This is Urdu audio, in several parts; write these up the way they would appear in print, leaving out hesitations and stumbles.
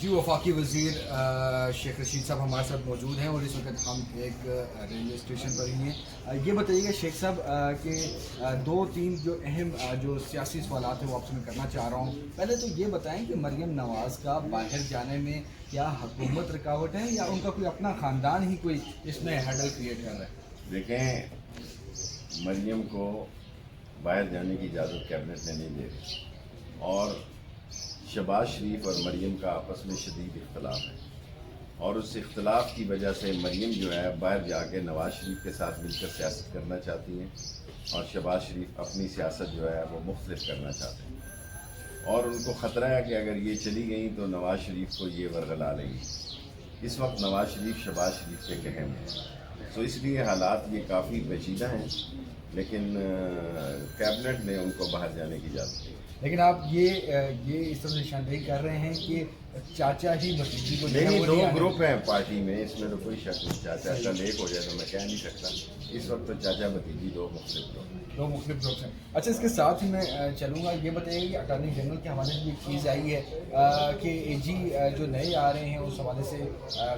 جی وفاقی وزیر شیخ رشید صاحب ہمارے ساتھ موجود ہیں اور اس وقت ہم ایک ریلوے اسٹیشن پر ہی ہیں. یہ بتائیے گا شیخ صاحب کہ دو تین جو اہم جو سیاسی سوالات ہیں وہ آپ سے میں کرنا چاہ رہا ہوں. پہلے تو یہ بتائیں کہ مریم نواز کا باہر جانے میں کیا حکومت رکاوٹ ہے یا ان کا کوئی اپنا خاندان ہی کوئی اس میں ہیڈل کریٹ کر رہا ہے؟ دیکھیں، مریم کو باہر جانے کی اجازت کیبنٹ نے نہیں دے رہی اور شہباز شریف اور مریم کا آپس میں شدید اختلاف ہے اور اس اختلاف کی وجہ سے مریم جو ہے باہر جا کے نواز شریف کے ساتھ مل کر سیاست کرنا چاہتی ہیں اور شہباز شریف اپنی سیاست جو ہے وہ مختلف کرنا چاہتے ہیں اور ان کو خطرہ ہے کہ اگر یہ چلی گئیں تو نواز شریف کو یہ ورغلا لیں گی. اس وقت نواز شریف شہباز شریف کے کہم ہیں، تو اس لیے حالات یہ کافی پیچیدہ ہیں، لیکن کیبنٹ نے ان کو باہر جانے کی اجازت دی. لیکن آپ یہ اس طرح نشاندہی کر رہے ہیں کہ چاچا ہی بھتیجی کو نہیں، دو گروپ ہیں پارٹی میں، اس میں تو کوئی شک نہیں. چاچا کل ایک ہو جائے تو میں کہہ نہیں سکتا. اس وقت تو چاچا بھتیجی دو مختلف گروپس ہیں. اچھا، اس کے ساتھ ہی میں چلوں گا. یہ بتائیے کہ اٹارنی جنرل کے حوالے سے بھی ایک چیز آئی ہے کہ اے جی جو نئے آ رہے ہیں اس حوالے سے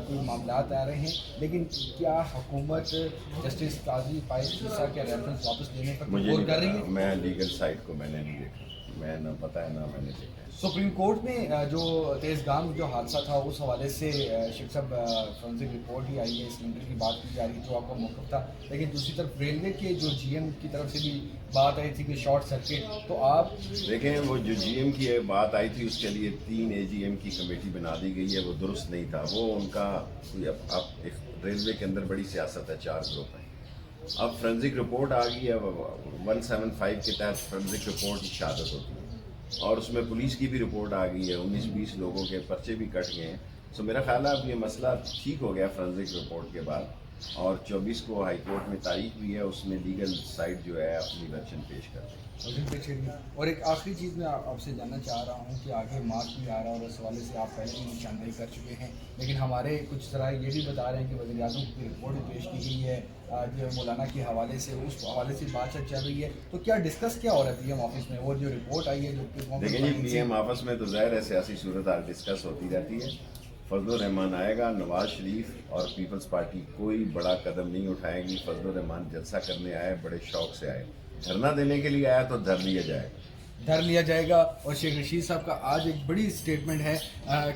کوئی معاملات آ رہے ہیں، لیکن کیا حکومت جسٹس قاضی فائز عیسیٰ کے ریفرنس واپس لینے پر غور کر رہی ہے؟ میں لیگل سائٹ کو میں نے نہیں دیکھا، میں نہ پتہ ہے نہ میں نے دیکھا. سپریم کورٹ میں جو تیز گام جو حادثہ تھا اس حوالے سے شیخ صاحب فورنسک رپورٹ ہی آئی ہے، سلنڈر کی بات کی جا رہی جو آپ کا موقف تھا، لیکن دوسری طرف ریلوے کے جو جی ایم کی طرف سے بھی بات آئی تھی کہ شارٹ سرکٹ. تو آپ دیکھیں، وہ جو جی ایم کی بات آئی تھی اس کے لیے 3 اے جی ایم کی کمیٹی بنا دی گئی ہے، وہ درست نہیں تھا. وہ ان کا کوئی اب ریلوے کے اندر بڑی سیاست ہے، 4 گروپ ہیں. اب فرینزک رپورٹ آ گئی ہے، 175 کے تحت فرینزک رپورٹ کی شہادت ہوتی ہے اور اس میں پولیس کی بھی رپورٹ آ گئی ہے. 19-20 لوگوں کے پرچے بھی کٹ گئے ہیں. تو میرا خیال ہے اب یہ مسئلہ ٹھیک ہو گیا فرینزک رپورٹ کے بعد، اور 24 کو ہائی کورٹ میں تاریخ بھی ہے، اس میں لیگل سائٹ جو ہے اپنی ورژن پیش کر رہی ہے. اور ایک آخری چیز میں آپ سے جاننا چاہ رہا ہوں کہ آگے مارچ بھی آ رہا ہے اور اس حوالے سے آپ پہلے بھی نشاندہی کر چکے ہیں، لیکن ہمارے کچھ ذرائع یہ بھی بتا رہے ہیں کہ وزیر اعظم کی رپورٹ بھی پیش کی گئی ہے جو مولانا کے حوالے سے، اس حوالے سے بات چیت چل رہی ہے. تو کیا ڈسکس کیا ہو رہا ہے پی ایم آفس میں؟ وہ جو رپورٹ آئی ہے جو دیکھیں جی، پی ایم آفس میں تو ظاہر ہے سیاسی صورتحال ڈسکس ہوتی رہتی ہے. فضل الرحمان آئے گا، نواز شریف اور پیپلز پارٹی کوئی بڑا قدم نہیں اٹھائے گی. فضل الرحمان جلسہ کرنے آئے، بڑے شوق سے آئے. دھرنا دینے کے لیے آیا تو دھر لیا جائے گا. اور شیخ رشید صاحب کا آج ایک بڑی اسٹیٹمنٹ ہے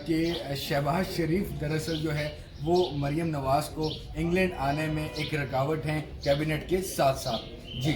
کہ شہباز شریف دراصل جو ہے وہ مریم نواز کو انگلینڈ آنے میں ایک رکاوٹ ہیں کیبنٹ کے ساتھ ساتھ. جی